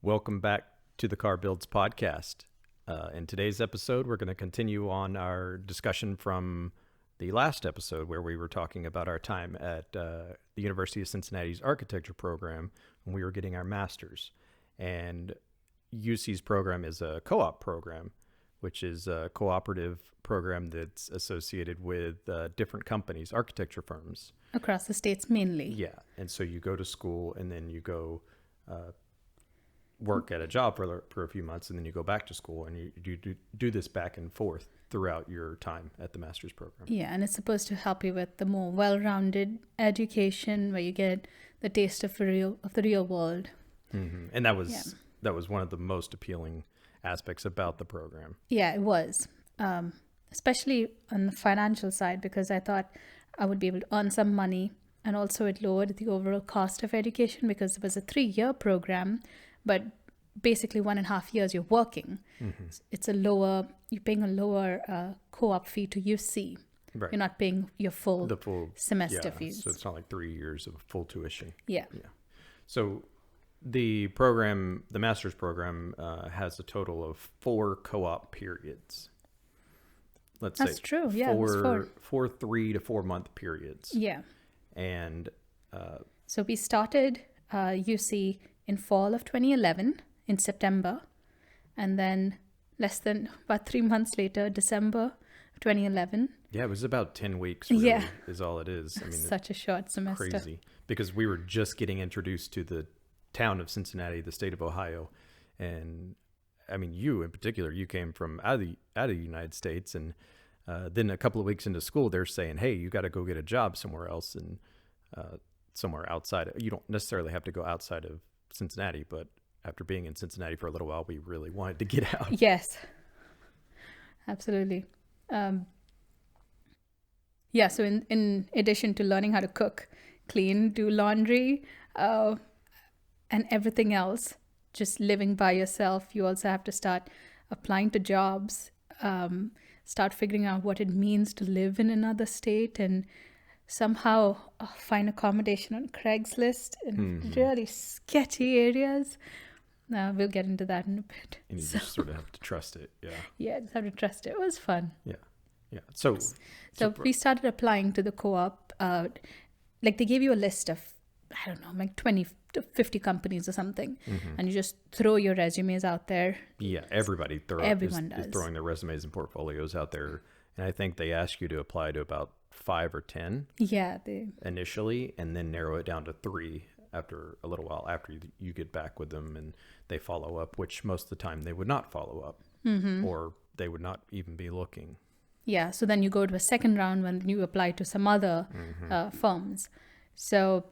Welcome back to the Carr Builds podcast. In today's episode, we're going to continue on our discussion from the last episode where we were talking about our time at the University of Cincinnati's architecture program when we were getting our master's. And UC's program is a co-op program, which is a cooperative program that's associated with different companies, architecture firms. Across the states mainly. Yeah. And so you go to school and then you go work at a job for a few months, and then you go back to school, and you do this back and forth throughout your time at the master's program. Yeah, and it's supposed to help you with the more well-rounded education where you get the taste of the real world. Mm-hmm. And that was one of the most appealing aspects about the program. Yeah, it was, especially on the financial side, because I thought I would be able to earn some money, and also it lowered the overall cost of education because it was a 3-year program, but basically 1.5 years you're working. Mm-hmm. It's you're paying a lower co-op fee to UC. Right. You're not paying your full semester fees. So it's not like 3 years of full tuition. Yeah. So the program, the master's program, has a total of 4 co-op periods. That's true. Yeah, four 3 to 4 month periods. Yeah. And so we started UC in fall of 2011 in September, and then less than about 3 months later, December 2011. Yeah, it was about 10 weeks. Really, is all it is. I mean, such a short semester. Crazy, because we were just getting introduced to the town of Cincinnati, the state of Ohio, and I mean, you in particular, you came from out of the United States, and then a couple of weeks into school, they're saying, "Hey, you got to go get a job somewhere else and somewhere outside." You don't necessarily have to go outside of Cincinnati, but after being in Cincinnati for a little while, we really wanted to get out. Yes, absolutely. Yeah, so in addition to learning how to cook, clean, do laundry, and everything else, just living by yourself, you also have to start applying to jobs, start figuring out what it means to live in another state, and somehow find accommodation on Craigslist in really sketchy areas. We'll get into that in a bit. And you just sort of have to trust it. Yeah. Yeah, just have to trust it. It was fun. Yeah. Yeah. So we started applying to the co-op. Like they gave you a list of, I don't know, like 20 to 50 companies or something. Mm-hmm. And you just throw your resumes out there. Yeah, everyone is throwing their resumes and portfolios out there. And I think they ask you to apply to about 5 or 10 initially, and then narrow it down to 3 after a little while, after you get back with them and they follow up, which most of the time they would not follow up, or they would not even be looking. Yeah, so then you go to a second round when you apply to some other firms. So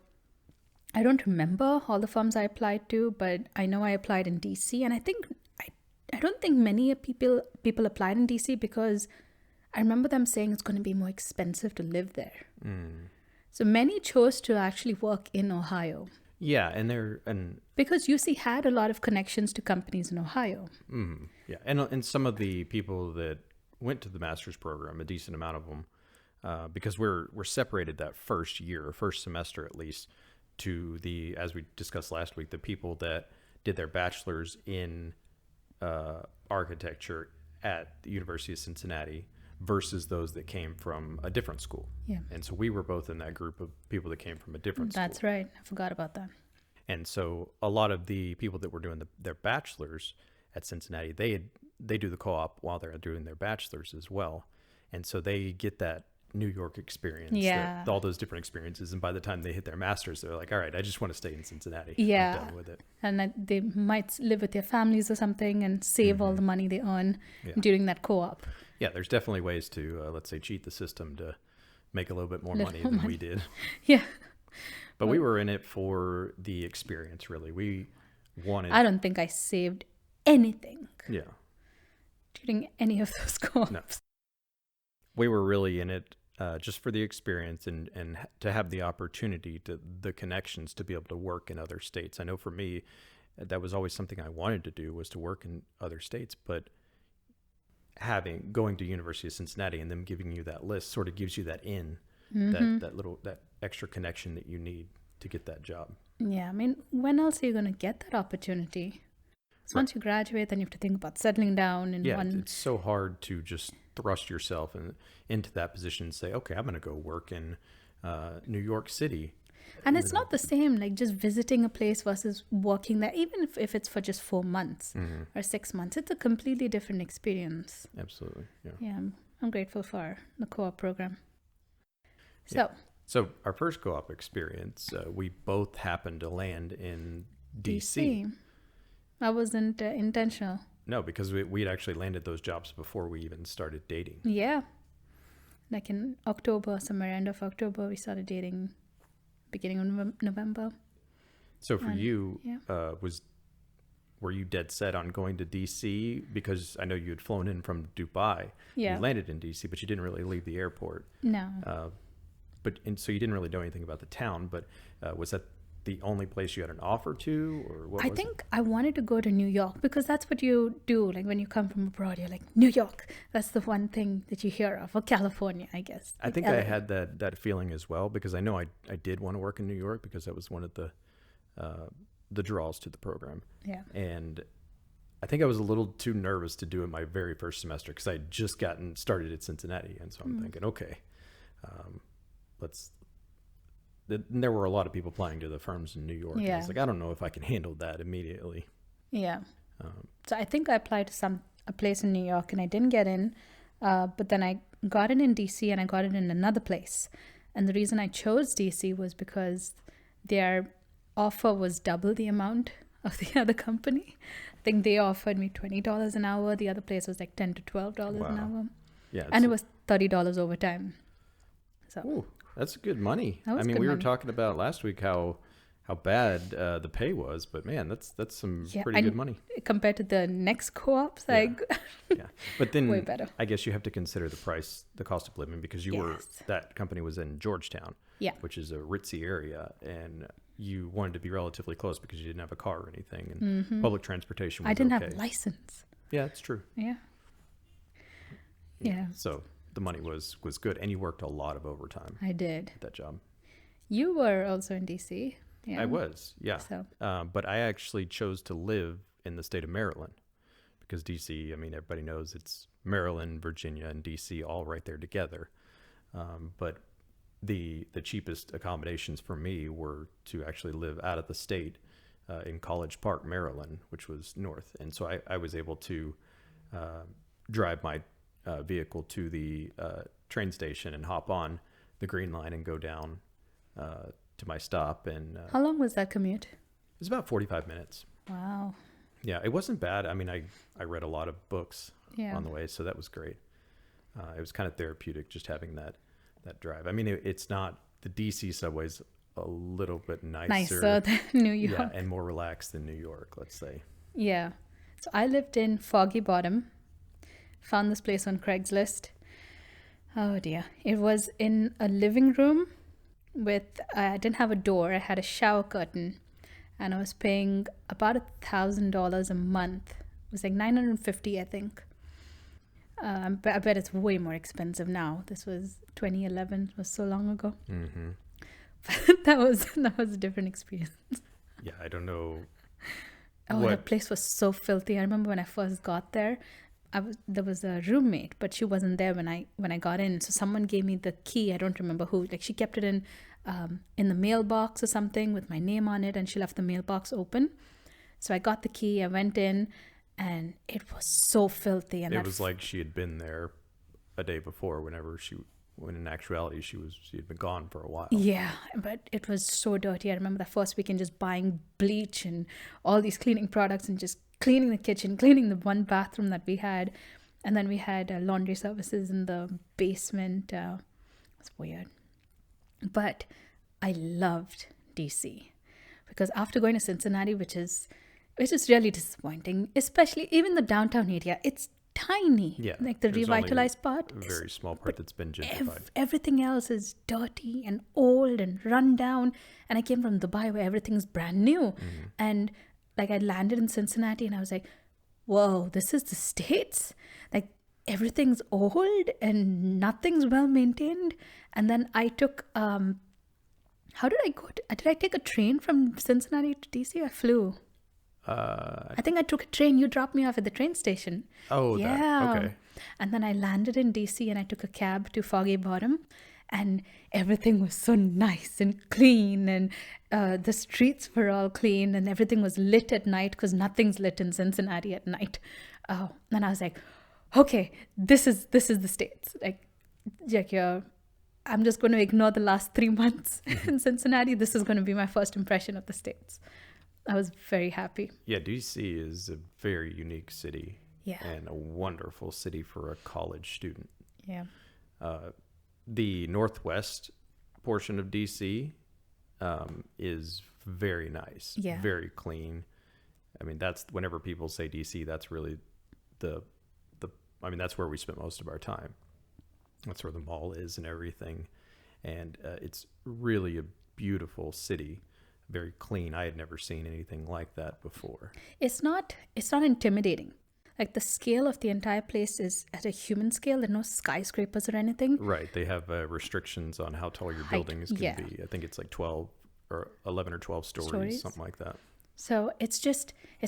I don't remember all the firms I applied to, but I know I applied in DC, and I don't think many people applied in DC because I remember them saying it's going to be more expensive to live there. So many chose to actually work in Ohio. Yeah, and because UC had a lot of connections to companies in Ohio. Yeah, and some of the people that went to the master's program, a decent amount of them, because we're separated that first semester at least, to the, as we discussed last week, the people that did their bachelor's in architecture at the University of Cincinnati versus those that came from a different school. Yeah. And so we were both in that group of people that came from a different school. That's right. I forgot about that. And so a lot of the people that were doing their bachelor's at Cincinnati, they do the co-op while they're doing their bachelor's as well. And so they get that New York experience, all those different experiences. And by the time they hit their master's, they're like, all right, I just want to stay in Cincinnati. Yeah. I'm done with it. And they might live with their families or something and save all the money they earn during that co-op. Yeah, there's definitely ways to, let's say, cheat the system to make a little bit more money than we did. Yeah. But we were in it for the experience, really. We wanted... I don't think I saved anything. Yeah. During any of those co-ops. No. We were really in it just for the experience and to have the opportunity, the connections to be able to work in other states. I know for me, that was always something I wanted to do, was to work in other states, but going to University of Cincinnati and them giving you that list sort of gives you that that extra connection that you need to get that job. Yeah, I mean, when else are you going to get that opportunity? So once you graduate, then you have to think about settling down in Yeah, it's so hard to just thrust yourself into that position and say, okay, I'm going to go work in New York City. And it's not the same, like just visiting a place versus working there, even if it's for just 4 months or 6 months. It's a completely different experience. Absolutely. Yeah. Yeah, I'm grateful for the co-op program. So, So our first co-op experience, we both happened to land in DC. I wasn't intentional. No, because we'd actually landed those jobs before we even started dating. Yeah. Like in October, somewhere end of October, we started dating. Beginning of November. So for you, yeah. Were you dead set on going to DC? Because I know you had flown in from Dubai. Yeah. You landed in DC, but you didn't really leave the airport. No. So you didn't really know anything about the town, but was that the only place you had an offer to, or what? I think I wanted to go to New York because that's what you do. Like when you come from abroad, you're like, New York. That's the one thing that you hear of, or California, I guess. I think I had that feeling as well, because I know I did want to work in New York because that was one of the draws to the program. Yeah. And I think I was a little too nervous to do it my very first semester because I had just gotten started at Cincinnati. And so I'm thinking, okay, there were a lot of people applying to the firms in New York. Yeah. And I was like, I don't know if I can handle that immediately. Yeah. So I think I applied to a place in New York and I didn't get in. But then I got it in DC and I got it in another place. And the reason I chose DC was because their offer was double the amount of the other company. I think they offered me $20 an hour. The other place was like $10 to $12 an hour. Yeah. And it was $30 overtime. So. Ooh, that's good money. That was we good were money. talking about last week how bad the pay was, but man, that's some pretty good money compared to the next co-ops. Yeah. Yeah, but then way better. I guess you have to consider the cost of living, because that company was in Georgetown, which is a ritzy area, and you wanted to be relatively close because you didn't have a car or anything, and public transportation was I didn't okay. have a license. Yeah, it's true. Yeah. So the money was good, and you worked a lot of overtime. I did. At that job. You were also in DC. Yeah. I was, yeah. So. But I actually chose to live in the state of Maryland, because DC, everybody knows it's Maryland, Virginia, and DC all right there together. But the cheapest accommodations for me were to actually live out of the state in College Park, Maryland, which was north. And so I was able to drive my vehicle to the train station and hop on the Green Line and go down to my stop. And how long was that commute? It was about 45 minutes. Wow. Yeah, it wasn't bad. I read a lot of books on the way, so that was great. It was kind of therapeutic just having that drive. It's not, the DC subway's a little bit nicer than New York. Yeah, and more relaxed than New York, let's say. Yeah. So I lived in Foggy Bottom. Found this place on Craigslist. Oh dear. It was in a living room I didn't have a door. I had a shower curtain, and I was paying about $1,000 a month. It was like $950, I think. I bet it's way more expensive now. This was 2011. It was so long ago. Mm-hmm. But that was a different experience. Yeah, I don't know. The place was so filthy. I remember when I first got there, there was a roommate, but she wasn't there when I got in. So someone gave me the key. I don't remember who. Like, she kept it in the mailbox or something with my name on it, and she left the mailbox open. So I got the key. I went in, and it was so filthy. And it was like she had been there a day before. When in actuality she had been gone for a while. Yeah, but it was so dirty. I remember that first weekend just buying bleach and all these cleaning products and just cleaning the kitchen, cleaning the one bathroom that we had. And then we had laundry services in the basement. It was weird. But I loved DC because after going to Cincinnati, which is really disappointing, especially even the downtown area, it's tiny. Yeah, like the revitalized part. A very small part that's been gentrified. Everything else is dirty and old and run down. And I came from Dubai where everything's brand new. Mm-hmm. And like I landed in Cincinnati and I was like, whoa, this is the States? Like everything's old and nothing's well maintained. And then I took, how did I go? Did I take a train from Cincinnati to DC? I flew. I I think I took a train. You dropped me off at the train station. Oh, that. Okay. And then I landed in DC and I took a cab to Foggy Bottom. And everything was so nice and clean. And the streets were all clean. And everything was lit at night because nothing's lit in Cincinnati at night. And I was like, okay, this is the States. I'm just going to ignore the last 3 months in Cincinnati. This is going to be my first impression of the States. I was very happy. Yeah, DC is a very unique city. Yeah. And a wonderful city for a college student. Yeah. The northwest portion of DC is very nice. Yeah. Very clean. I mean, that's whenever people say DC, that's really that's where we spent most of our time. That's where the mall is and everything. And it's really a beautiful city, very clean. I had never seen anything like that before. It's not intimidating. Like the scale of the entire place is at a human scale. There are no skyscrapers or anything. Right. They have restrictions on how tall your buildings can be. I think it's like 12 or 11 or 12 stories, something like that. So it's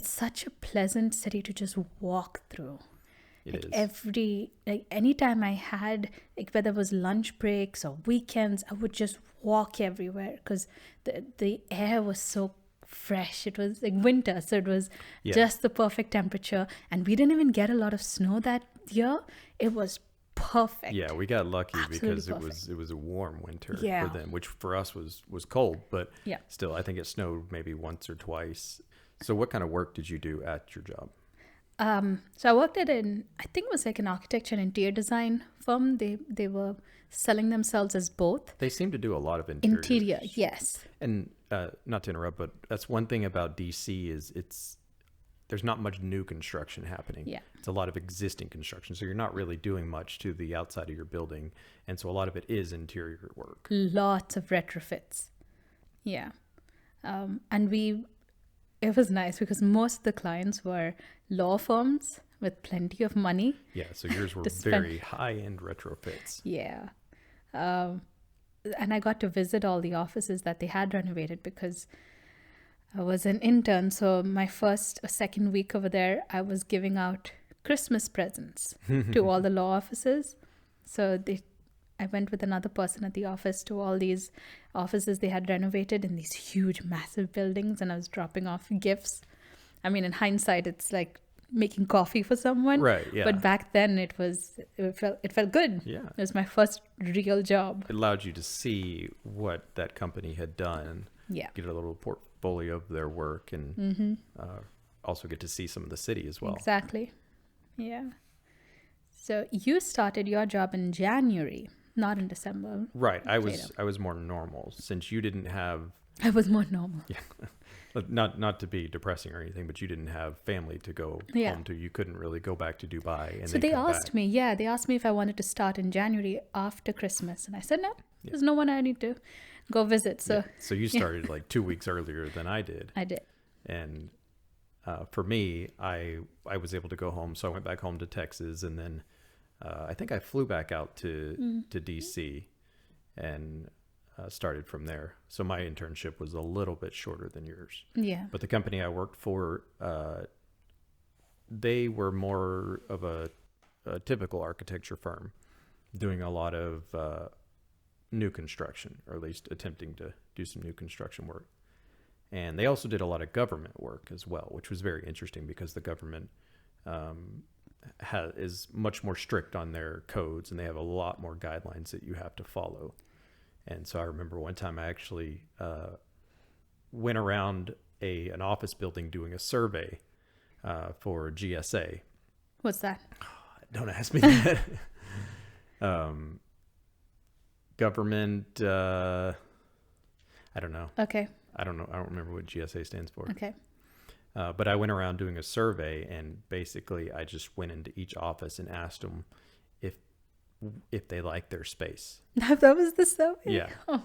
such a pleasant city to just walk through. It is. Anytime I had, whether it was lunch breaks or weekends, I would just walk everywhere because the air was so fresh. It was like winter, so it was just the perfect temperature, and we didn't even get a lot of snow that year. It was perfect. Yeah, we got lucky. Absolutely because perfect. it was a warm winter for Yeah. them, which for us was cold, but Yeah. still I think it snowed maybe once or twice. So what kind of work did you do at your job? So I worked at I think it was like an architecture and interior design firm. They were selling themselves as both. They seem to do a lot of interiors. Interior, yes. And not to interrupt, but that's one thing about DC is there's not much new construction happening. Yeah. It's a lot of existing construction. So you're not really doing much to the outside of your building. And so a lot of it is interior work. Lots of retrofits. Yeah. It was nice because most of the clients were law firms with plenty of money. Yeah, so yours were very high-end retrofits. Yeah. And I got to visit all the offices that they had renovated because I was an intern. So my first or second week over there, I was giving out Christmas presents to all the law offices. So I went with another person at the office to all these offices they had renovated in these huge, massive buildings, and I was dropping off gifts. I mean, in hindsight, it's like making coffee for someone. Right, yeah. But back then, it felt good. Yeah. It was my first real job. It allowed you to see what that company had done. Yeah. Get a little portfolio of their work and also get to see some of the city as well. Exactly. Yeah. So you started your job in January. Not in December. Right. I was more normal since you didn't have. I was more normal. Yeah. Not to be depressing or anything, but you didn't have family to go home to. You couldn't really go back to Dubai. And so they asked me, they asked me if I wanted to start in January after Christmas. And I said, no, there's no one I need to go visit. So So you started like 2 weeks earlier than I did. I did. And for me, I was able to go home. So I went back home to Texas, and then I think I flew back out to DC and started from there. So my internship was a little bit shorter than yours. Yeah. But the company I worked for, they were more of a typical architecture firm doing a lot of new construction, or at least attempting to do some new construction work. And they also did a lot of government work as well, which was very interesting because the government is much more strict on their codes, and they have a lot more guidelines that you have to follow. And so I remember one time I actually went around an office building doing a survey for GSA. What's that? Don't ask me that. Government, I don't know. Okay. I don't know. I don't remember what GSA stands for. Okay. But I went around doing a survey, and basically I just went into each office and asked them if they liked their space. That was the survey? Yeah. Oh.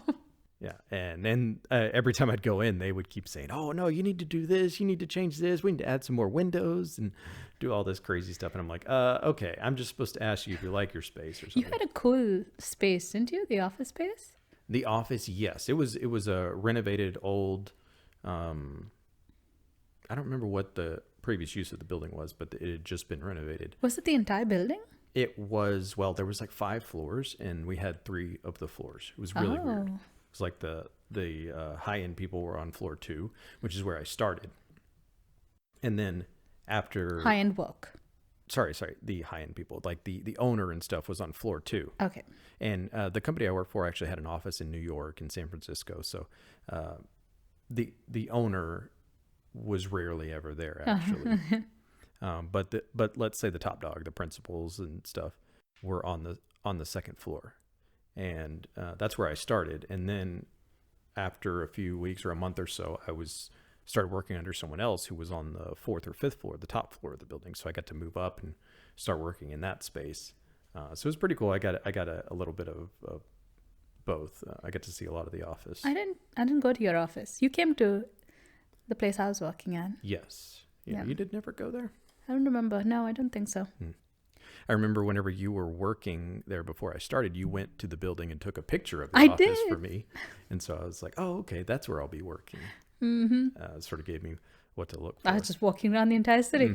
Yeah. And then every time I'd go in, they would keep saying, oh, no, you need to do this. You need to change this. We need to add some more windows and do all this crazy stuff. And I'm like, okay, I'm just supposed to ask you if you like your space or something. You had a cool space, didn't you? The office space? The office, yes. It was a renovated old, I don't remember what the previous use of the building was, but it had just been renovated. Was it the entire building? It was, well, there was like 5 floors, and we had 3 of the floors. It was really weird. It was like the high-end people were on floor 2, which is where I started. And then after... High-end work. Sorry, the high-end people. Like the owner and stuff was on floor 2. Okay. And the company I worked for actually had an office in New York and San Francisco. So the owner was rarely ever there, actually. But let's say the top dog, the principals and stuff, were on the second floor, and that's where I started. And then after a few weeks or a month or so, I started working under someone else who was on the 4th or 5th floor, the top floor of the building. So I got to move up and start working in that space. So it was pretty cool. I got a little bit of both. I got to see a lot of the office. I didn't go to your office. You came to the place I was working at. Yes. Yeah. You did never go there? I don't remember. No, I don't think so. I remember whenever you were working there before I started, you went to the building and took a picture of the office for me. And so I was like, oh, okay, that's where I'll be working. It sort of gave me what to look for. I was just walking around the entire city.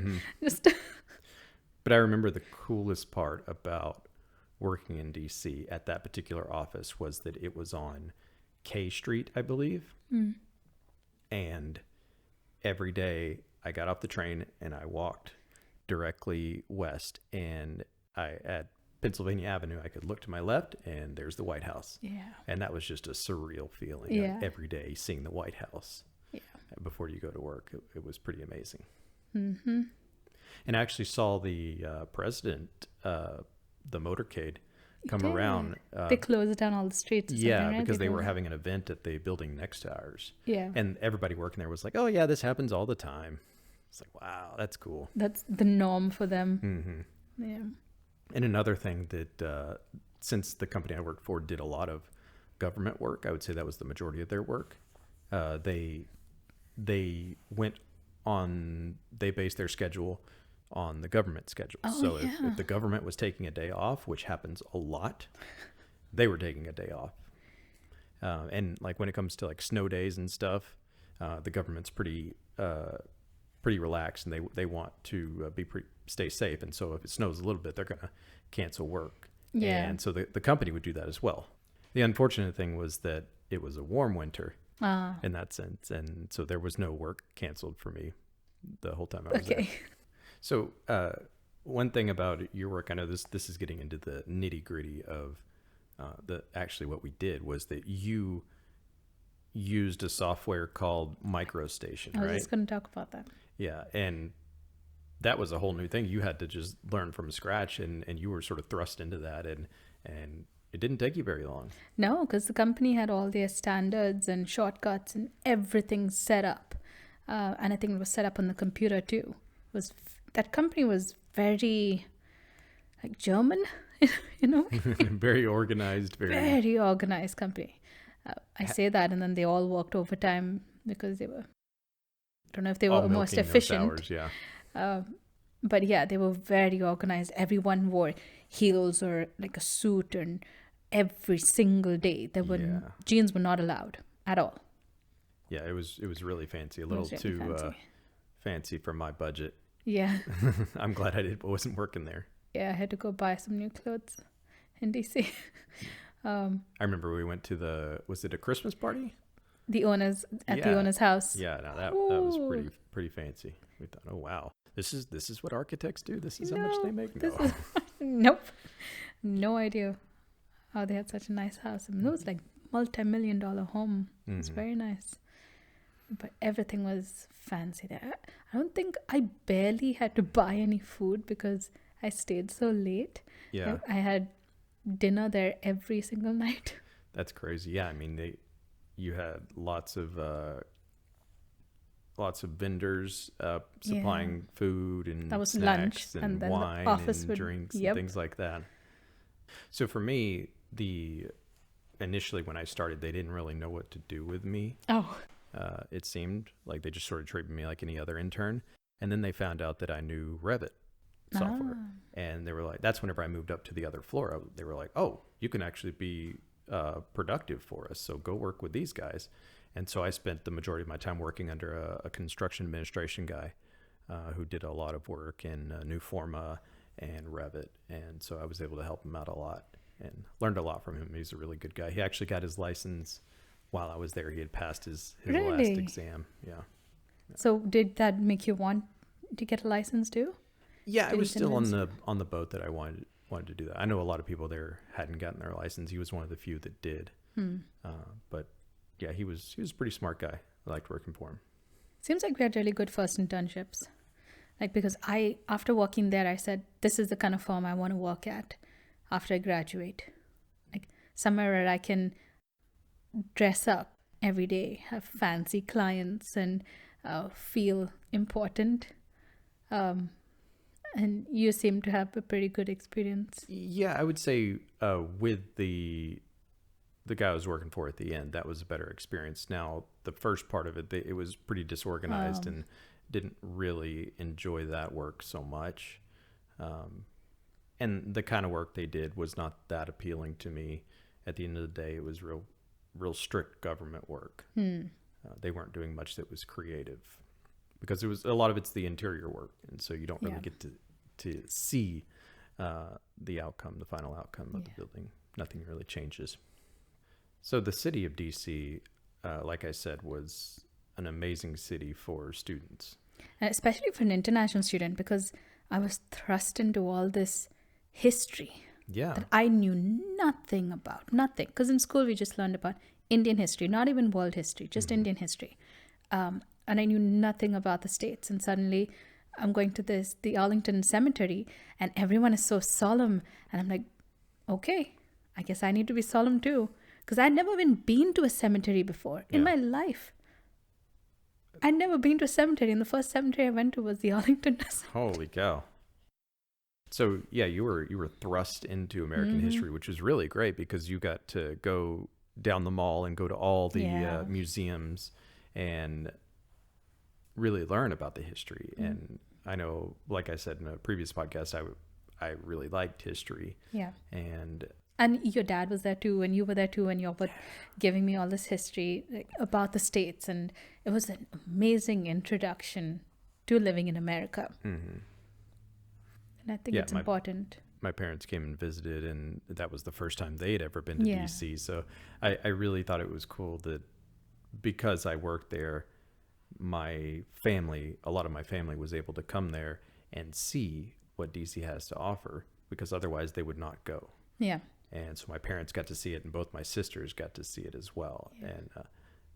But I remember the coolest part about working in D.C. at that particular office was that it was on K Street, I believe. And every day I got off the train and I walked directly west, and at Pennsylvania Avenue, I could look to my left and there's the White House. Yeah. And that was just a surreal feeling. Yeah. Like every day seeing the White House before you go to work. It was pretty amazing. And I actually saw the president, the motorcade, come around. They closed down all the streets. Yeah, because they were having an event at the building next to ours. Yeah. And everybody working there was like, oh, yeah, this happens all the time. It's like, wow, that's cool. That's the norm for them. Yeah. And another thing that, since the company I worked for did a lot of government work, I would say that was the majority of their work. They based their schedule on the government schedule. So if the government was taking a day off, which happens a lot, they were taking a day off. And like when it comes to like snow days and stuff, the government's pretty relaxed, and they want to stay safe. And so if it snows a little bit, they're going to cancel work. Yeah. And so the company would do that as well. The unfortunate thing was that it was a warm winter in that sense. And so there was no work canceled for me the whole time I was there. So one thing about your work, I know this is getting into the nitty gritty of actually what we did was that you used a software called MicroStation, right? I was just going to talk about that. Yeah. And that was a whole new thing. You had to just learn from scratch, and you were sort of thrust into that, and it didn't take you very long. No, because the company had all their standards and shortcuts and everything set up. And I think it was set up on the computer too. That company was very like German, you know? Very organized. Very organized company. I say that, and then they all worked overtime because they were, I don't know if they were most efficient. Hours, yeah. But yeah, they were very organized. Everyone wore heels or like a suit, and every single day jeans were not allowed at all. Yeah, it was really fancy, a little too fancy for my budget. Yeah. I'm glad I wasn't working there. Yeah, I had to go buy some new clothes in DC. I remember we went to was it a Christmas party? The owner's house. Yeah, no, that was pretty fancy. We thought, oh wow, this is what architects do. This is how much they make. No. Nope, no idea how they had such a nice house. I mean, it was like multi-million-dollar home. It's very nice, but everything was fancy there. I barely had to buy any food because I stayed so late. Yeah, I had dinner there every single night. That's crazy. Yeah, I mean you had lots of vendors supplying food and that was snacks lunch, and then wine the office and drinks and things like that. So for me, initially when I started, they didn't really know what to do with me. Oh. It seemed like they just sort of treated me like any other intern. And then they found out that I knew Revit software. And they were like, that's whenever I moved up to the other floor. They were like, oh, you can actually be productive for us. So go work with these guys. And so I spent the majority of my time working under a construction administration guy who did a lot of work in Newforma and Revit. And so I was able to help him out a lot and learned a lot from him. He's a really good guy. He actually got his license while I was there. He had passed his last Really? exam. Yeah. So did that make you want to get a license too? Yeah, I Did he was still on convince the boat that I wanted to do that. I know a lot of people there hadn't gotten their license. He was one of the few that did. But yeah, he was a pretty smart guy. I liked working for him. Seems like we had really good first internships. Like, because after working there, I said, this is the kind of firm I want to work at after I graduate. Like, somewhere where I can dress up every day, have fancy clients, and feel important. And you seem to have a pretty good experience. Yeah, I would say with the guy I was working for at the end, that was a better experience. Now, the first part of it, it was pretty disorganized and didn't really enjoy that work so much. And the kind of work they did was not that appealing to me. At the end of the day, it was real strict government work. They weren't doing much that was creative because a lot of it's the interior work. And so you don't really get to see the final outcome of the building. Nothing really changes. So the city of DC, like I said, was an amazing city for students. And especially for an international student, because I was thrust into all this history that I knew nothing about. Nothing. Because in school, we just learned about Indian history, not even world history, just Indian history. And I knew nothing about the States. And suddenly I'm going to the Arlington Cemetery, and everyone is so solemn. And I'm like, okay, I guess I need to be solemn too. Because I'd never even been to a cemetery before in my life. I'd never been to a cemetery. And the first cemetery I went to was the Arlington Cemetery. Holy cow. So yeah, you were thrust into American history, which was really great because you got to go down the mall and go to all the museums and really learn about the history. And I know, like I said in a previous podcast, I really liked history. Yeah. And your dad was there too, and you were there too, and you were giving me all this history about the States, and it was an amazing introduction to living in America. And I think it's important. My parents came and visited, and that was the first time they'd ever been to DC. So I really thought it was cool that because I worked there, a lot of my family was able to come there and see what DC has to offer, because otherwise they would not go. Yeah. And so my parents got to see it, and both my sisters got to see it as well. Yeah. And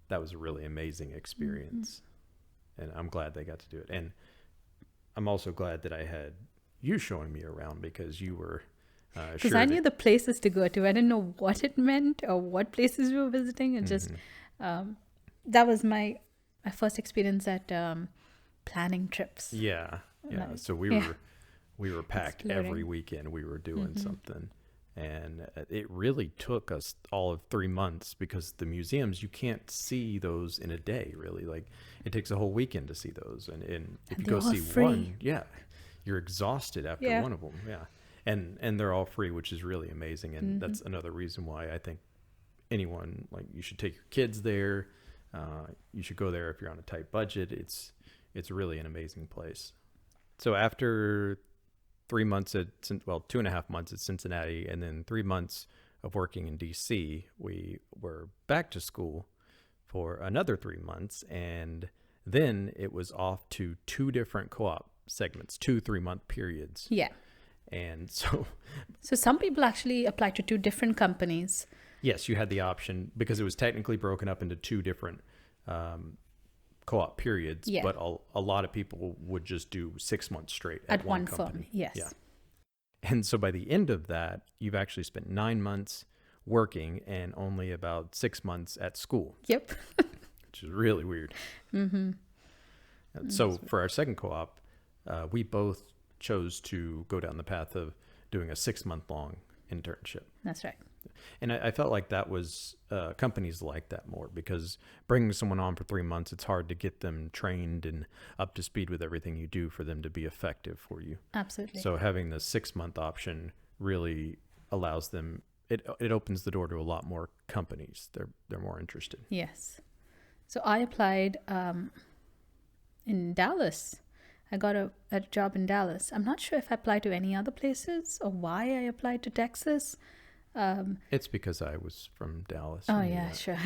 that was a really amazing experience. And I'm glad they got to do it. And I'm also glad that I had you showing me around, because you were because I knew the places to go to. I didn't know what it meant or what places we were visiting. And just that was my first experience at planning trips. Yeah. So we were packed every weekend. We were doing something. And it really took us all of 3 months, because the museums, you can't see those in a day, really. Like, it takes a whole weekend to see those. And if you go see one, you're exhausted after one of them. Yeah. And they're all free, which is really amazing. And that's another reason why I think anyone, you should take your kids there. You should go there if you're on a tight budget. It's really an amazing place. So after 3 months 2.5 months at Cincinnati, and then 3 months of working in DC, we were back to school for another 3 months. And then it was off to 2 different co-op segments, 2 3-month periods. Yeah. And so some people actually applied to 2 different companies. Yes, you had the option, because it was technically broken up into 2 different co-op periods, but a lot of people would just do 6 months straight at one company. Firm. Yes. Yeah. And so by the end of that, you've actually spent 9 months working and only about 6 months at school. Yep. Which is really weird. So for our second co-op, we both chose to go down the path of doing a 6-month-long internship. That's right. And I felt like that was companies like that more, because bringing someone on for 3 months, it's hard to get them trained and up to speed with everything you do for them to be effective for you. Absolutely. So having the 6-month option really allows them, it opens the door to a lot more companies. They're more interested. Yes. So I applied in Dallas I got a job in Dallas. I'm not sure if I applied to any other places or why I applied to Texas. It's because I was from Dallas. Oh, and, yeah, sure.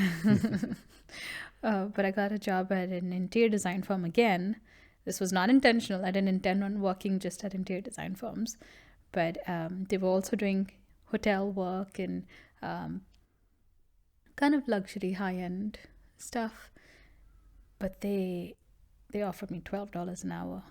But I got a job at an interior design firm again. This was not intentional. I didn't intend on working just at interior design firms. But they were also doing hotel work and kind of luxury, high-end stuff. But they offered me $12 an hour.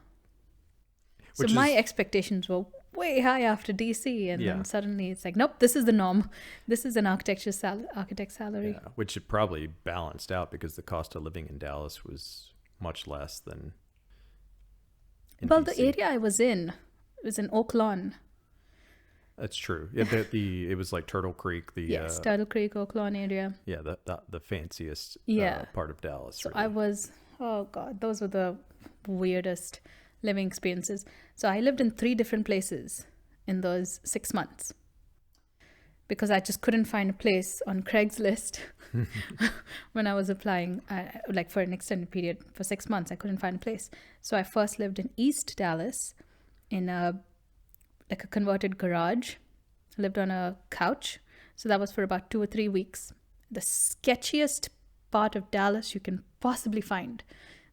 So Which my is- expectations were way high after DC, and Yeah. then suddenly it's like, nope, this is the norm. This is an architect salary. Yeah, which it probably balanced out because the cost of living in Dallas was much less than in Well, DC. the area I was in was in Oak Lawn. That's true. Yeah, it was like Turtle Creek, Yes, Turtle Creek, Oak Lawn area. the fanciest Yeah. part of Dallas. So really. I was, oh God, those were the weirdest living experiences. So I lived in 3 different places in those 6 months because I just couldn't find a place on Craigslist when I was applying, like for an extended period for 6 months. I couldn't find a place. So I first lived in East Dallas in a converted garage. I lived on a couch. So that was for about 2 or 3 weeks. The sketchiest part of Dallas you can possibly find.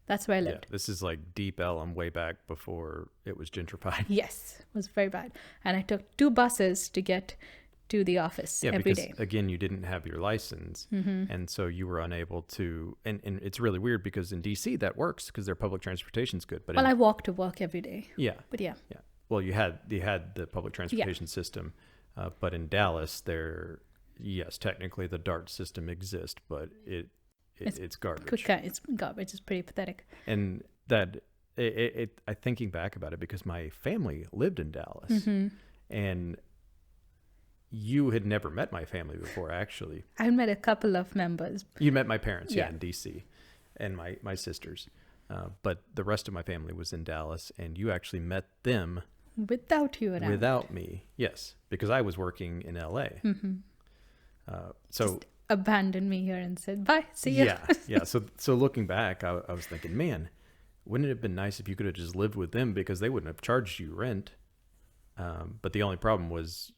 That's where I Yeah, lived. this is like Deep Ellum way back before it was gentrified. Yes, it was very bad. And I took 2 buses to get to the office Yeah, every because day. again, you didn't have your license, and so you were unable to. And it's really weird because in DC that works because their public transportation's good. But Well, in, I walked to work every day. yeah, But yeah. yeah. Well, you had the public transportation system, but in Dallas, yes, technically the DART system exists, but it's garbage. It's garbage. It's pretty pathetic. And that I thinking back about it because my family lived in Dallas, and you had never met my family before, actually. I met a couple of members. You met my parents, Yeah. in DC, and my sisters, but the rest of my family was in Dallas, and you actually met them Without you around. without me. Yes, because I was working in LA. So Just abandoned me here and said, bye, see ya. yeah. So looking back, I was thinking, man, wouldn't it have been nice if you could have just lived with them because they wouldn't have charged you rent. But the only problem was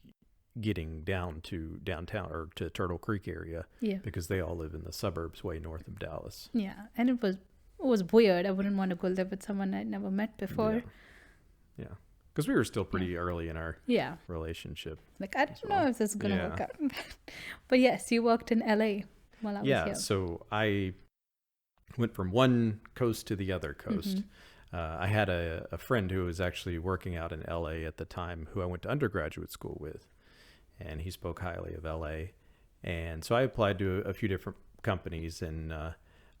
getting down to downtown or to Turtle Creek area Yeah. because they all live in the suburbs way north of Dallas. Yeah. And it was weird. I wouldn't want to go live with someone I'd never met before. Yeah. Because we were still pretty early in our Yeah. relationship. Like, I don't know if this is going to Yeah. work out. But yes, you worked in LA while I was Yeah. here. So I went from one coast to the other coast. I had a friend who was actually working out in LA at the time who I went to undergraduate school with, and he spoke highly of LA. And so I applied to a few different companies, and I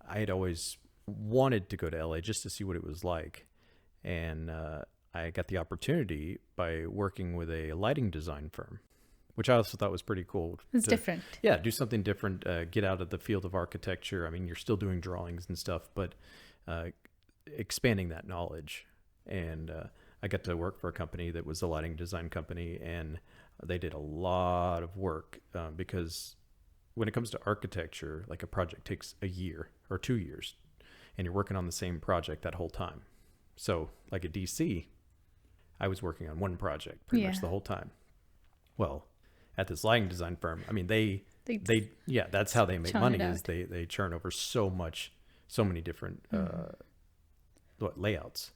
had always wanted to go to LA just to see what it was like. And I got the opportunity by working with a lighting design firm, which I also thought was pretty cool. It's different. Yeah, do something different, get out of the field of architecture. I mean, you're still doing drawings and stuff, but expanding that knowledge. And I got to work for a company that was a lighting design company, and they did a lot of work because when it comes to architecture, like a project takes a year or 2 years, and you're working on the same project that whole time. So like at DC, I was working on one project pretty much the whole time. Well, at this lighting design firm, I mean, they that's how they make churn money it is out. they churn over so many different layouts,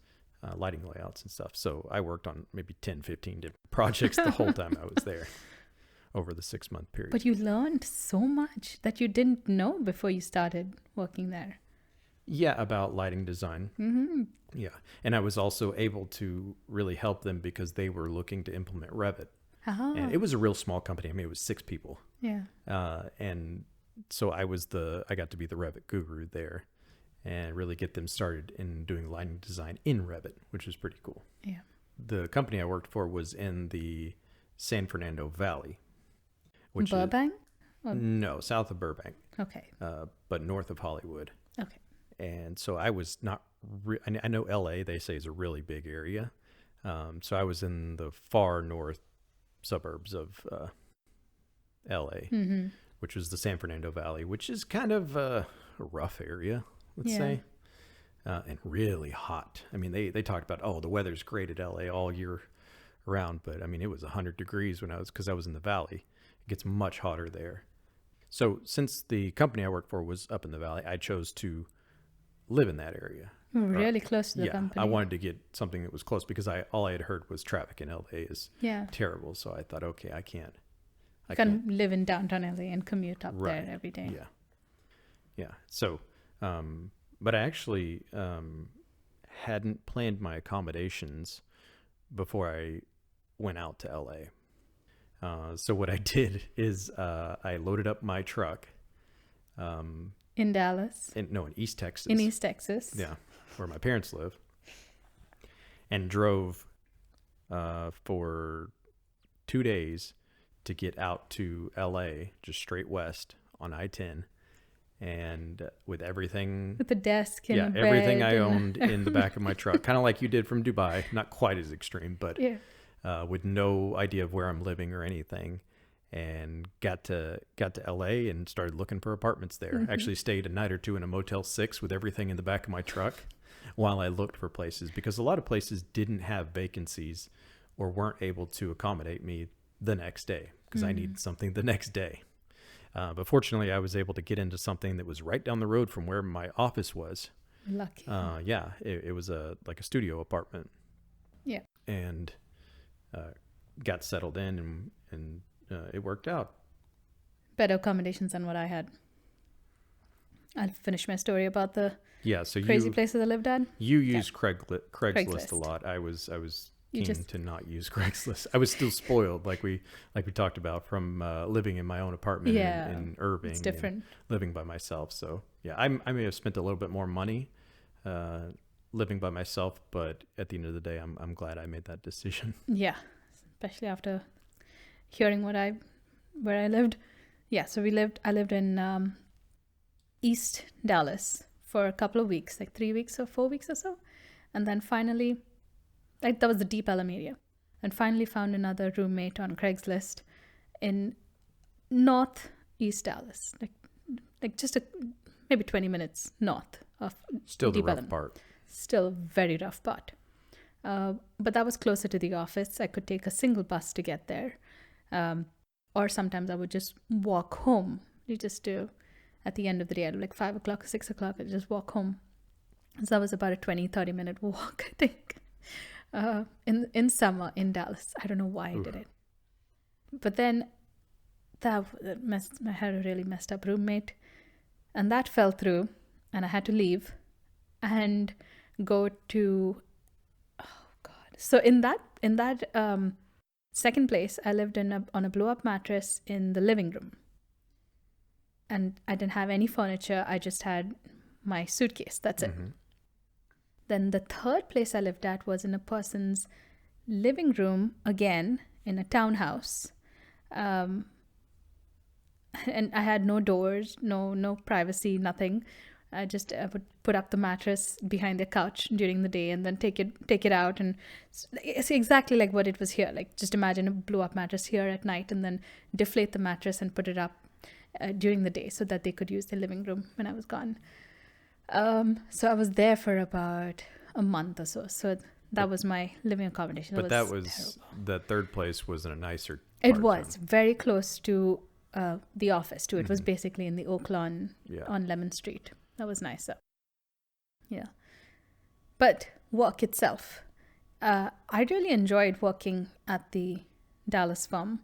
lighting layouts and stuff. So I worked on maybe 10, 15 different projects the whole time I was there over the 6-month period. But you learned so much that you didn't know before you started working there. Yeah, about lighting design. Mm-hmm. Yeah. And I was also able to really help them because they were looking to implement Revit. Oh, And it was a real small company. I mean, it was 6 people. yeah. And so I got to be the Revit guru there and really get them started in doing lighting design in Revit, which was pretty cool. Yeah. The company I worked for was in the San Fernando Valley, which Burbank? no, south of Burbank, Okay. but north of Hollywood. Okay. And so I was not, I know LA, they say, is a really big area. So I was in the far north suburbs of LA, Mm-hmm. which was the San Fernando Valley, which is kind of a rough area, let's Yeah. say. and really hot. I mean, they talked about, oh, the weather's great at LA all year around, but I mean, it was 100 degrees because I was in the valley. It gets much hotter there. So since the company I worked for was up in the valley, I chose to live in that area. Really close to the Yeah, company. I wanted to get something that was close because all I had heard was traffic in LA is Yeah. terrible. So I thought, okay, I can't. You can live in downtown LA and commute up Right. there every day. Yeah. Yeah. So, but I actually hadn't planned my accommodations before I went out to LA. So what I did is I loaded up my truck. In Dallas. In East Texas. In East Texas. Yeah, where my parents live. And drove for 2 days to get out to LA, just straight west on I-10. And with everything... With the desk and the everything bed I owned in the back of my truck. Kind of like you did from Dubai. Not quite as extreme, but with no idea of where I'm living or anything. And got to LA and started looking for apartments there. Mm-hmm. Actually stayed a night or two in a Motel 6 with everything in the back of my truck while I looked for places, because a lot of places didn't have vacancies or weren't able to accommodate me the next day because I needed something the next day. But fortunately, I was able to get into something that was right down the road from where my office was. Lucky. Yeah, it was like a studio apartment. Yeah. And got settled in and it worked out. Better accommodations than what I had. I'll finish my story about the crazy places I lived at. You used Craigslist a lot. I was keen to not use Craigslist. I was still spoiled, like we talked about, from living in my own apartment in Irving. It's different. Living by myself. So yeah, I may have spent a little bit more money living by myself, but at the end of the day, I'm glad I made that decision. Yeah, especially after hearing where I lived. Yeah, so I lived in East Dallas for a couple of weeks, like 3 weeks or 4 weeks or so. And then finally, like that was the Deep Ellum area. And finally found another roommate on Craigslist in northeast Dallas, like just maybe 20 minutes north of Still Deep the rough Ellum. part. Still very rough part. But that was closer to the office. I could take a single bus to get there. Or sometimes I would just walk home. You just do at the end of the day, at like 5 o'clock or 6 o'clock, I'd just walk home. So that was about a 30 minute walk, I think, in summer in Dallas. I don't know why I did it. But then I had a really messed up roommate, and that fell through, and I had to leave and go to, oh God. So in that second place, I lived on a blow-up mattress in the living room. And I didn't have any furniture. I just had my suitcase. That's it. Then the third place I lived at was in a person's living room, again, in a townhouse. And I had no doors, no privacy, nothing. I would put up the mattress behind the couch during the day and then take it out. And it's exactly like what it was here. Like, just imagine a blow-up mattress here at night and then deflate the mattress and put it up during the day so that they could use the living room when I was gone. So I was there for about a month or so. So that was my living accommodation. But the third place was in a nicer part. It was very close to the office too. It was basically in the Oak Lawn on Lemon Street. That was nicer. Yeah. But work itself. I really enjoyed working at the Dallas firm.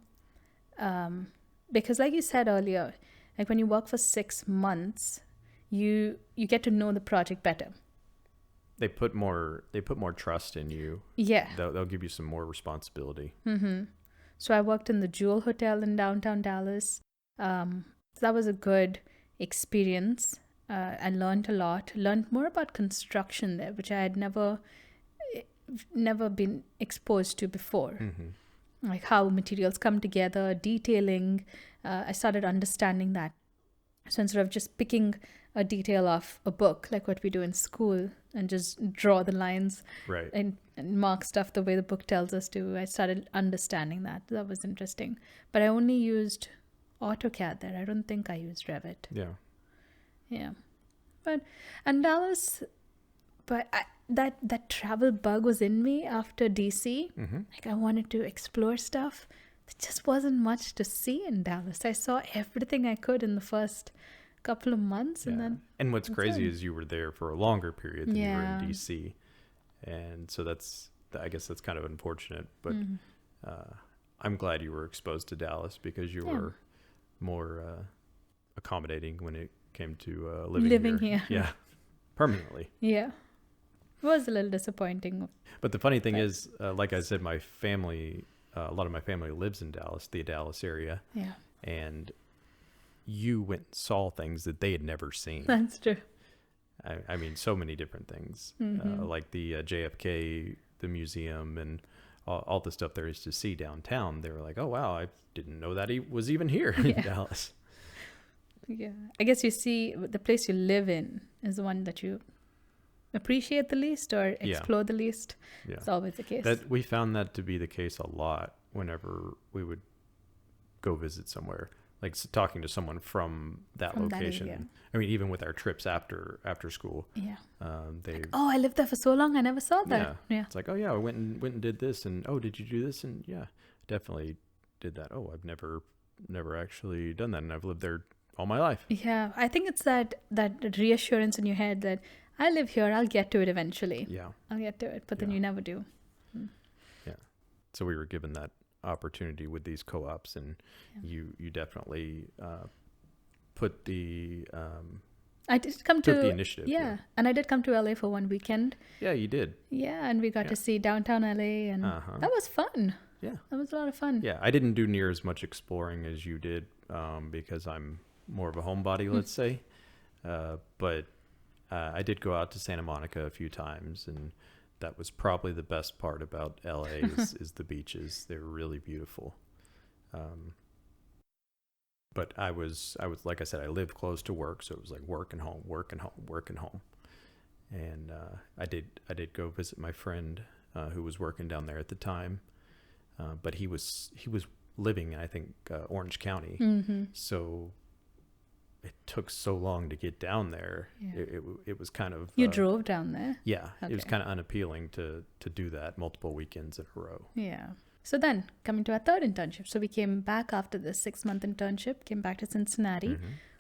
Because like you said earlier, like when you work for 6 months, you get to know the project better. They put more trust in you. Yeah. They'll give you some more responsibility. So I worked in the Jewel Hotel in downtown Dallas. So that was a good experience. I learned a lot. Learned more about construction there, which I had never been exposed to before. Like how materials come together, detailing. I started understanding that. So instead of just picking a detail off a book, like what we do in school, and just draw the lines and mark stuff the way the book tells us to, I started understanding that. That was interesting. But I only used AutoCAD there. I don't think I used Revit. Yeah. Yeah. And Dallas but that travel bug was in me after DC. Mm-hmm. Like I wanted to explore stuff. There just wasn't much to see in Dallas. I saw everything I could in the first couple of months, and then and what's that's crazy it. is you were there for a longer period than you were Yeah. in DC, and so I guess that's kind of unfortunate. But I'm glad you were exposed to Dallas because you were more accommodating when it came to living here. Yeah, permanently. Yeah, it was a little disappointing. But the funny thing is, like I said, my family, a lot of my family lives in Dallas, the Dallas area, Yeah, and you went and saw things that they had never seen. that's true. I mean, so many different things, like the JFK, the museum, and all the stuff there is to see downtown. They were like, oh, wow, I didn't know that he was even here in Dallas. Yeah, I guess you see the place you live in is the one that you appreciate the least or explore the least. Yeah. It's always the case. That we found that to be the case a lot whenever we would go visit somewhere, like talking to someone from that location. area. I mean, even with our trips after school, Yeah. they Oh, I lived there for so long, I never saw that. Yeah. it's like, oh yeah, I went and did this, and oh, did you do this? And yeah, definitely did that. Oh, I've never actually done that, and I've lived there all my life. Yeah, I think it's that reassurance in your head that I live here, I'll get to it eventually. Yeah. I'll get to it, but then Yeah. you never do. Yeah. So we were given that opportunity with these co-ops, and you definitely put the I did come took to the initiative. yeah, and I did come to LA for one weekend. Yeah, you did. Yeah, and we got to see downtown LA, and that was fun. Yeah. That was a lot of fun. Yeah, I didn't do near as much exploring as you did because I'm more of a homebody, let's say. But I did go out to Santa Monica a few times, and that was probably the best part about LA is the beaches. They're really beautiful. But I was like I said, I lived close to work, so it was like work and home, work and home, work and home. And I did go visit my friend who was working down there at the time, but he was living in, I think, Orange County, so it took so long to get down there. Yeah. It was kind of You drove down there? Yeah, it was Okay. kind of unappealing to do that multiple weekends in a row. Yeah. So then, coming to our third internship. So we came back after the 6-month internship, came back to Cincinnati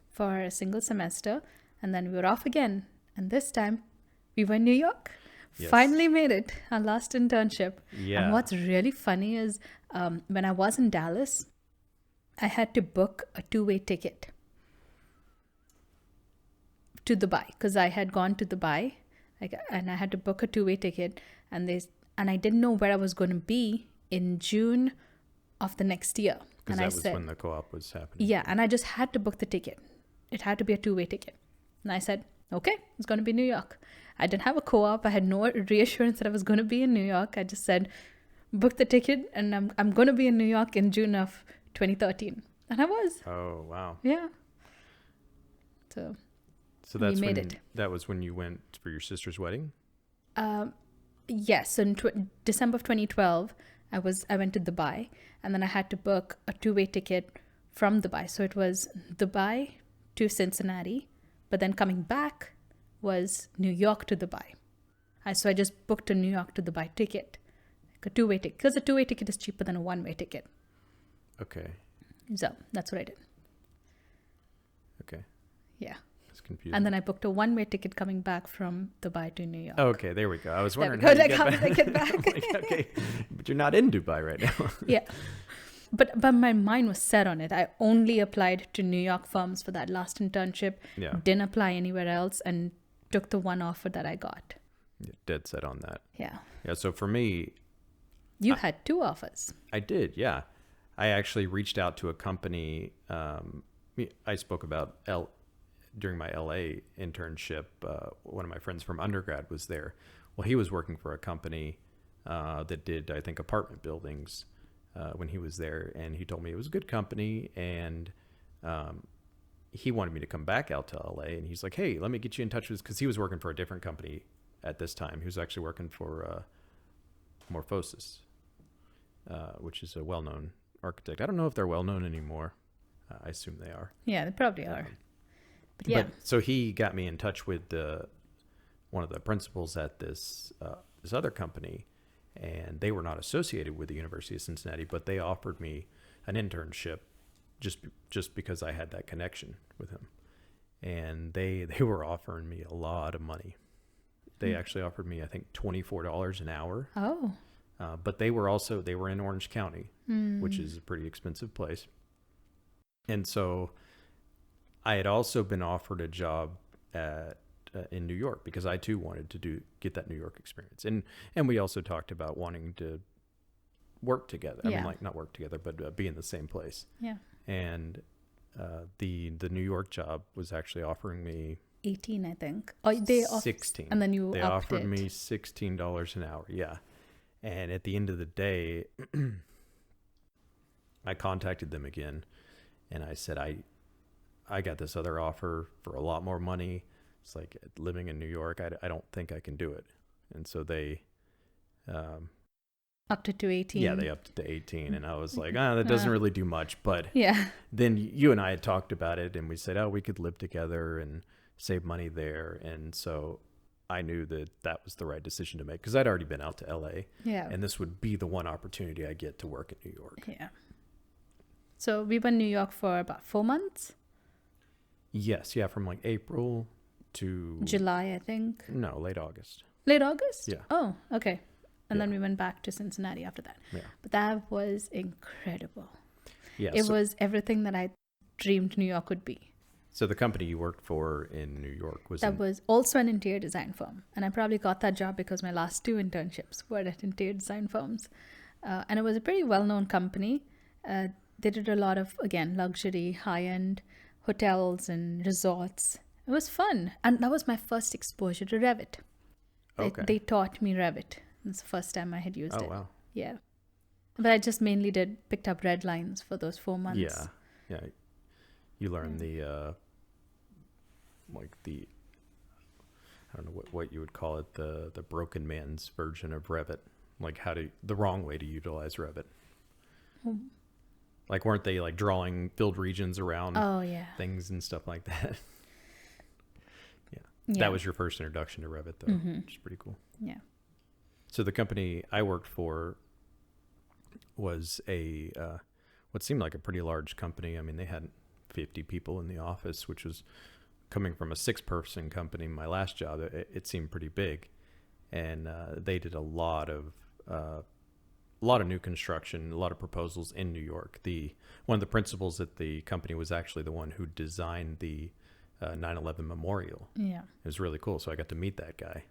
for a single semester, and then we were off again. And this time, we were in New York. Yes. Finally made it, our last internship. Yeah. And what's really funny is when I was in Dallas, I had to book a 2-way ticket to Dubai because I had gone to Dubai, and I had to book a 2-way ticket, and I didn't know where I was going to be in June of the next year. Because And that I was said, when the co-op was happening. yeah, and I just had to book the ticket. It had to be a 2-way ticket. And I said, okay, it's going to be New York. I didn't have a co-op. I had no reassurance that I was going to be in New York. I just said, book the ticket, and I'm going to be in New York in June of 2013. And I was. Oh, wow. Yeah. So that's made when it. that was when you went for your sister's wedding? yes, so in December of 2012, I went to Dubai, and then I had to book a 2-way ticket from Dubai. So it was Dubai to Cincinnati, but then coming back was New York to Dubai. So I just booked a New York to Dubai ticket, like a 2-way ticket, because a 2-way ticket is cheaper than a 1-way ticket. Okay. So that's what I did. Okay. Yeah. It's confusing. And then I booked a 1-way ticket coming back from Dubai to New York. Okay, there we go. I was There we wondering go. how you Like, how get did I get back? I'm like, okay, but you're not in Dubai right now. Yeah. But my mind was set on it. I only applied to New York firms for that last internship. Yeah. Didn't apply anywhere else, and took the one offer that I got. Yeah, dead set on that. Yeah. Yeah, so for me, You had 2 offers. I did, yeah. I actually reached out to a company. I spoke about during my LA internship. One of my friends from undergrad was there. Well, he was working for a company that did, I think, apartment buildings when he was there. And he told me it was a good company. And he wanted me to come back out to LA. And he's like, hey, let me get you in touch with, because he was working for a different company at this time. He was actually working for Morphosis, which is a well-known architect. I don't know if they're well-known anymore. I assume they are. Yeah, they probably are. But yeah. So he got me in touch with one of the principals at this other company, and they were not associated with the University of Cincinnati, but they offered me an internship just because I had that connection with him. And they were offering me a lot of money. They actually offered me, I think, $24 an hour. Oh. But they were in Orange County, which is a pretty expensive place. And so I had also been offered a job in New York because I too wanted to get that New York experience. And we also talked about wanting to work together. I mean, like not work together, but be in the same place. Yeah. And the New York job was actually offering me 18, I think. Oh, they 16. And then you they upped offered it. me $16 an hour. Yeah. And at the end of the day, I contacted them again and I said, I got this other offer for a lot more money. It's like living in New York. I don't think I can do it. And so they upped it to 18. Yeah, they upped it to 18. And I was like, that doesn't really do much. But yeah. Then you and I had talked about it and we said, we could live together and save money there. And so I knew that was the right decision to make because I'd already been out to LA. Yeah. And this would be the one opportunity I get to work in New York. Yeah. So we were in New York for about 4 months? Yes. Yeah. From like April to July, I think. No, late August. Late August? Yeah. Oh, okay. And then we went back to Cincinnati after that. Yeah. But that was incredible. Yeah. It was everything that I dreamed New York would be. So the company you worked for in New York was also an interior design firm. And I probably got that job because my last 2 internships were at interior design firms. And it was a pretty well-known company. They did a lot of, again, luxury, high-end hotels and resorts. It was fun. And that was my first exposure to Revit. They taught me Revit. It's the first time I had used it. Oh, wow. Yeah. But I just mainly picked up red lines for those 4 months. Yeah. Yeah. You learn I don't know what you would call it, the broken man's version of Revit, like the wrong way to utilize Revit. Like, weren't they like drawing filled regions around things and stuff like that? Yeah. That was your first introduction to Revit, though, which is pretty cool. Yeah. So the company I worked for was what seemed like a pretty large company. I mean, they had 50 people in the office, which was coming from a 6-person company. My last job, it seemed pretty big, and they did a lot of new construction, a lot of proposals in New York. One of the principals at the company was actually the one who designed the 9/11 memorial. Yeah, it was really cool. So I got to meet that guy.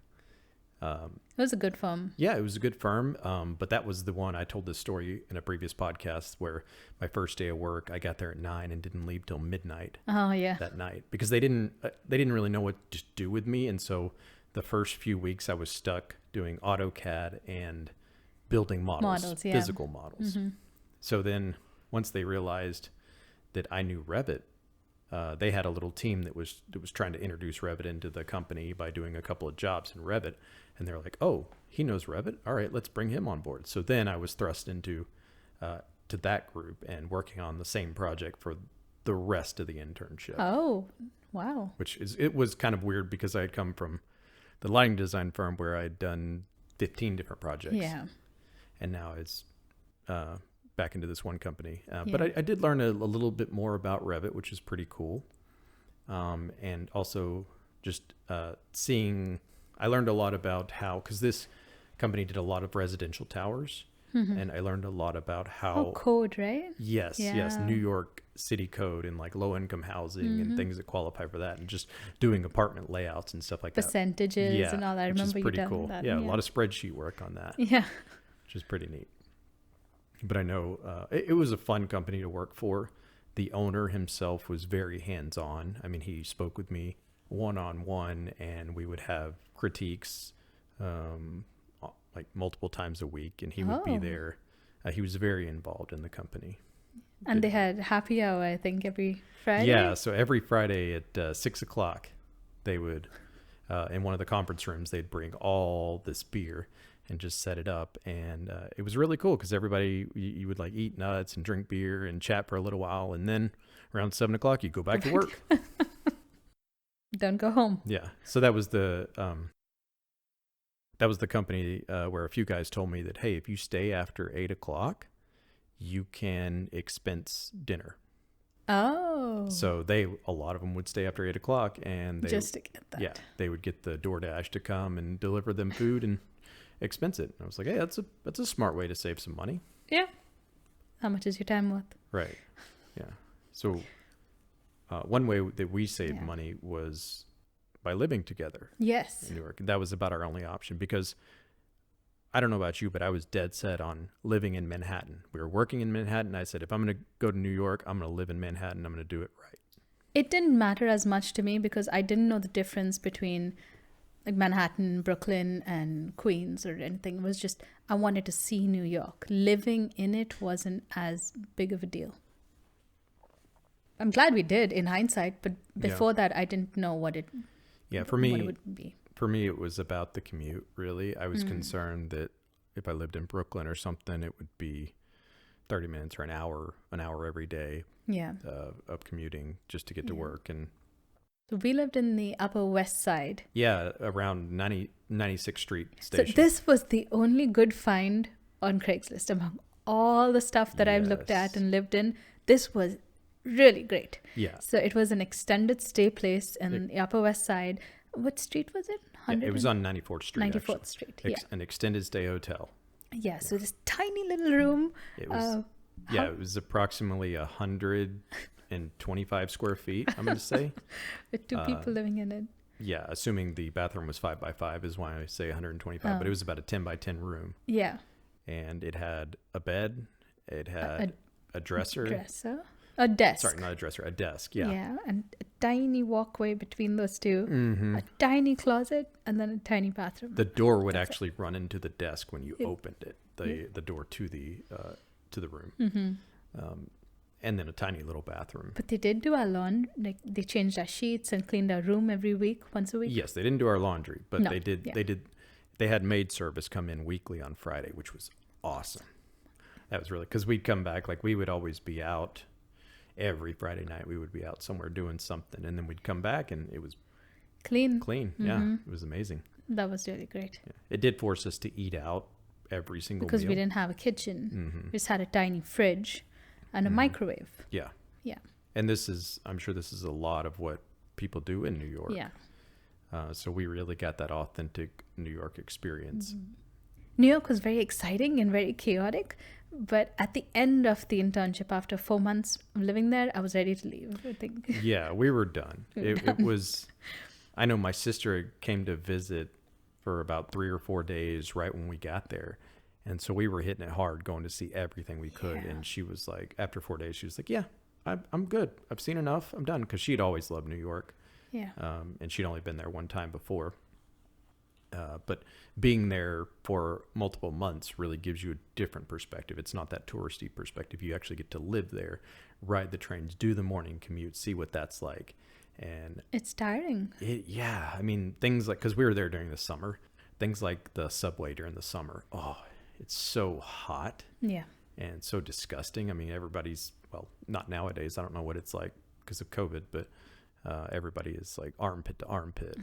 It was a good firm. Yeah, it was a good firm. But that was the one I told this story in a previous podcast where my first day of work, I got there at 9 and didn't leave till midnight. Oh yeah. That night because they didn't really know what to do with me, and so the first few weeks I was stuck doing AutoCAD and building models, physical models. Mm-hmm. So then once they realized that I knew Revit, they had a little team that was trying to introduce Revit into the company by doing a couple of jobs in Revit. And they're like, oh, he knows Revit. All right, let's bring him on board. So then I was thrust into to that group and working on the same project for the rest of the internship. Oh, wow. It was kind of weird because I had come from the lighting design firm where I'd done 15 different projects. Yeah. And now it's back into this one company. But I did learn a little bit more about Revit, which is pretty cool. And also just I learned a lot about because this company did a lot of residential towers. Mm-hmm. And I learned a lot about how code, right? Yes. New York City code and like low income housing and things that qualify for that, and just doing apartment layouts and stuff like percentages and all that. I remember you done cool. that. Yeah, a lot of spreadsheet work on that. Yeah. Which is pretty neat. But I know it was a fun company to work for. The owner himself was very hands-on. I mean, he spoke with me one-on-one, and we would have critiques like multiple times a week, and he would be there. He was very involved in the company. And they had happy hour, I think, every Friday? Yeah, so every Friday at 6 o'clock, they would, in one of the conference rooms, they'd bring all this beer and just set it up. And it was really cool because everybody, you would like eat nuts and drink beer and chat for a little while. And then around 7 o'clock, you go back to work. Don't go home. Yeah. So that was the that was the company where a few guys told me that, hey, if you stay after 8 o'clock, you can expense dinner. Oh. So a lot of them would stay after 8 o'clock, and Just to get that. yeah, they would get the DoorDash to come and deliver them food and expense it. And I was like, hey, that's a smart way to save some money. Yeah. How much is your time worth? Right. Yeah. So one way that we saved Yeah. money was by living together Yes. in New York. That was about our only option, because I don't know about you, but I was dead set on living in Manhattan. We were working in Manhattan. I said, if I'm going to go to New York, I'm going to live in Manhattan. I'm going to do it right. It didn't matter as much to me because I didn't know the difference between like Manhattan, Brooklyn, and Queens or anything. It was just, I wanted to see New York. Living in it wasn't as big of a deal. I'm glad we did in hindsight, but before that, I didn't know what it for what it me, would be. it was about the commute, really. I was concerned that if I lived in Brooklyn or something, it would be 30 minutes or an hour every day Yeah. of commuting just to get to work. And So we lived in the Upper West Side. yeah, around 96th Street station. So this was the only good find on Craigslist among all the stuff that I've looked at Yes. and lived in. This was really great. Yeah. So it was an extended stay place in the Upper West Side. What street was it? It was on 94th Street. 94th actually. Street. Yeah. An extended stay hotel. Yeah. So this tiny little room. It was it was approximately 125 square feet, I'm going to say. With two people living in it. Yeah, assuming the bathroom was 5x5 is why I say 125, but it was about a 10x10 room. Yeah. And it had a bed, it had a dresser. A desk. Sorry, not a dresser, a desk. Yeah. Yeah. And a tiny walkway between those two. Mm-hmm. A tiny closet and then a tiny bathroom. The door would actually run into the desk when you opened it. The door to the room. Mm-hmm. And then a tiny little bathroom. But they did do our laundry. Like they changed our sheets and cleaned our room every week, once a week. Yes, they didn't do our laundry, but No, they did. yeah. They had maid service come in weekly on Friday, which was awesome. That was really, because we'd come back, like we would always be out every Friday night. We would be out somewhere doing something, and then we'd come back and it was Clean. clean. Mm-hmm. Yeah, it was amazing. That was really great. Yeah. It did force us to eat out every single Because meal. we didn't have a kitchen. Mm-hmm. We just had a tiny fridge and a microwave. Yeah. Yeah. And I'm sure this is a lot of what people do in New York. Yeah. So we really got that authentic New York experience. New York was very exciting and very chaotic. But at the end of the internship, after 4 months of living there, I was ready to leave, I think. Yeah, we were done. It was, I know my sister came to visit for about 3 or 4 days right when we got there. And so we were hitting it hard, going to see everything we could. Yeah. And she was like, after 4 days, she was like, yeah, I'm good. I've seen enough. I'm done. Because she'd always loved New York. Yeah. And she'd only been there one time before. But being there for multiple months really gives you a different perspective. It's not that touristy perspective. You actually get to live there, ride the trains, do the morning commute, see what that's like. And It's tiring. yeah, I mean, things like, because we were there during the summer, things like the subway during the summer. Oh, it's so hot Yeah. and so disgusting. I mean, everybody's, well, not nowadays. I don't know what it's like because of COVID, but everybody is like armpit to armpit.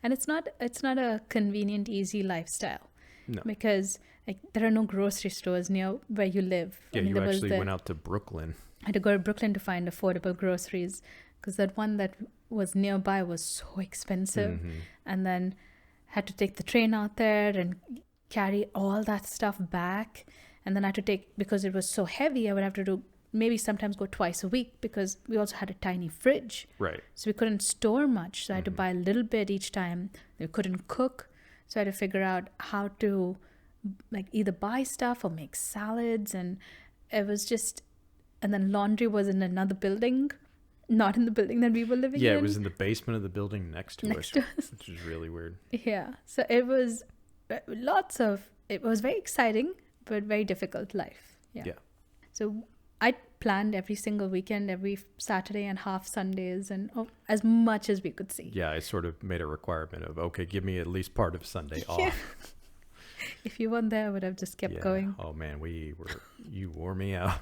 And it's not a convenient, easy lifestyle. No. Because like there are no grocery stores near where you live. Yeah, you actually went out to Brooklyn. I had to go to Brooklyn to find affordable groceries because that one that was nearby was so expensive. Mm-hmm. And then had to take the train out there and carry all that stuff back. And then I had to take, because it was so heavy, I would have to do maybe sometimes go twice a week because we also had a tiny fridge. Right. So we couldn't store much. So I had to buy a little bit each time. We couldn't cook. So I had to figure out how to like either buy stuff or make salads. And it was just, and then laundry was in another building, not in the building that we were living in. Yeah, it was in the basement of the building next to Next to us. which is really weird. Yeah. So it was it was very exciting, but very difficult life. Yeah. So I planned every single weekend, every Saturday and half Sundays, and as much as we could see. Yeah, I sort of made a requirement of, okay, give me at least part of Sunday off. If you weren't there, I would have just kept going. Oh man, you wore me out.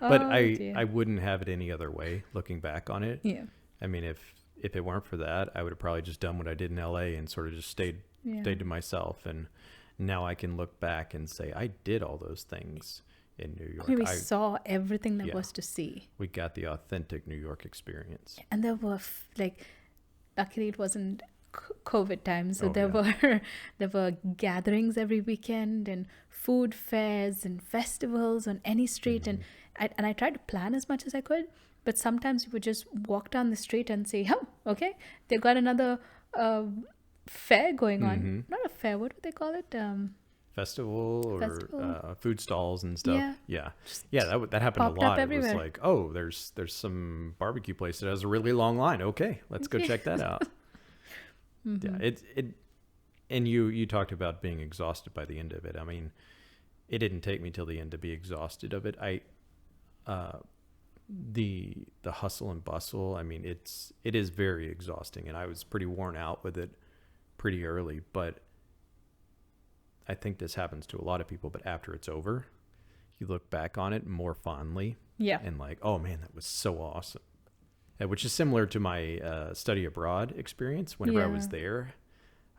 But I dear. wouldn't have it any other way looking back on it. Yeah. I mean, if if it weren't for that, I would have probably just done what I did in LA and sort of just stayed to myself. And now I can look back and say I did all those things in New York. I mean, we saw everything that was to see. We got the authentic New York experience. And there were luckily it wasn't COVID times, so there were gatherings every weekend and food fairs and festivals on any street. And I tried to plan as much as I could, but sometimes you would just walk down the street and say, oh, okay, they've got another fair going on. Not a fair, what would they call it? Festival or food stalls and stuff. Yeah. That happened a lot. It was like, oh, there's some barbecue place that has a really long line. Okay, let's go check that out. Yeah, and you talked about being exhausted by the end of it. I mean, it didn't take me till the end to be exhausted of it. The hustle and bustle, I mean, it is very exhausting, and I was pretty worn out with it pretty early, but I think this happens to a lot of people, but after it's over, you look back on it more fondly. Yeah. And like, oh man, that was so awesome. Which is similar to my study abroad experience. Whenever I was there,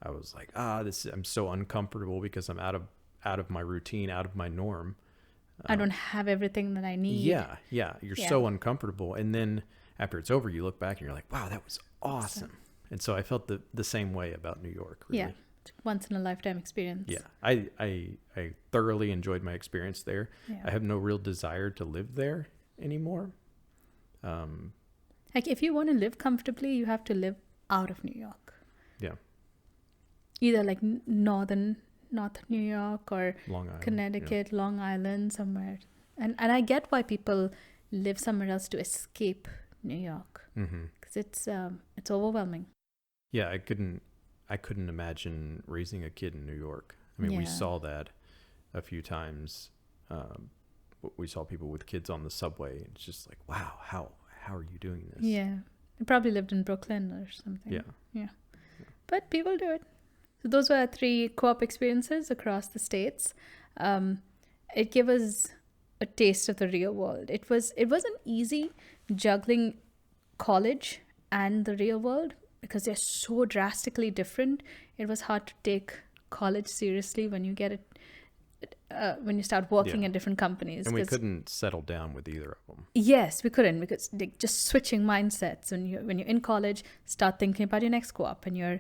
I was like, I'm so uncomfortable because I'm out of my routine, out of my norm. I don't have everything that I need. Yeah. You're so uncomfortable. And then after it's over, you look back and you're like, wow, that was awesome. And so I felt the same way about New York. Really. Yeah. Once in a lifetime experience. Yeah. I thoroughly enjoyed my experience there. Yeah. I have no real desire to live there anymore. Like if you want to live comfortably, you have to live out of New York. Yeah. Either like North New York or Long Island, Connecticut, Long Island, somewhere. And I get why people live somewhere else to escape New York. Because it's overwhelming. Yeah, I couldn't imagine raising a kid in New York. I mean, we saw that a few times. We saw people with kids on the subway. It's just like, wow, how are you doing this? Yeah. They probably lived in Brooklyn or something. Yeah. But people do it. So those were our 3 co-op experiences across the states. It gave us a taste of the real world. It wasn't easy juggling college and the real world because they're so drastically different. It was hard to take college seriously when you get it. When you start working in different companies. And we couldn't settle down with either of them. Yes, we couldn't, because just switching mindsets. When you're in college, start thinking about your next co-op. And you're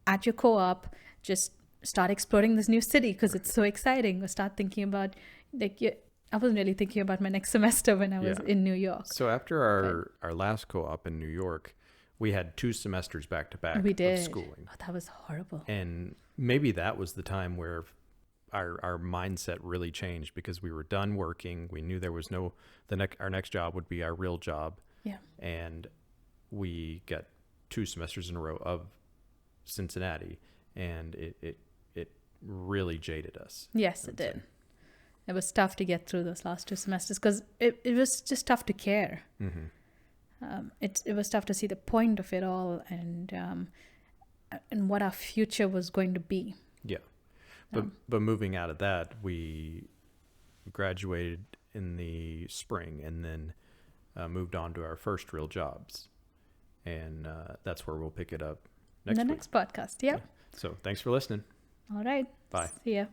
at your co-op, just start exploring this new city because it's so exciting. Or start thinking about, I wasn't really thinking about my next semester when I was in New York. So after our last co-op in New York, we had 2 semesters back to back of schooling. Oh, that was horrible. And maybe that was the time where our mindset really changed, because we were done working. We knew there was our next job would be our real job. Yeah. And we got 2 semesters in a row of Cincinnati, and it really jaded us. Yes, it did. It was tough to get through those last 2 semesters because it was just tough to care. It was tough to see the point of it all and what our future was going to be. Yeah. But moving out of that, we graduated in the spring and then moved on to our first real jobs. And that's where we'll pick it up next week. Next podcast. Yeah. So thanks for listening. All right. Bye. See ya.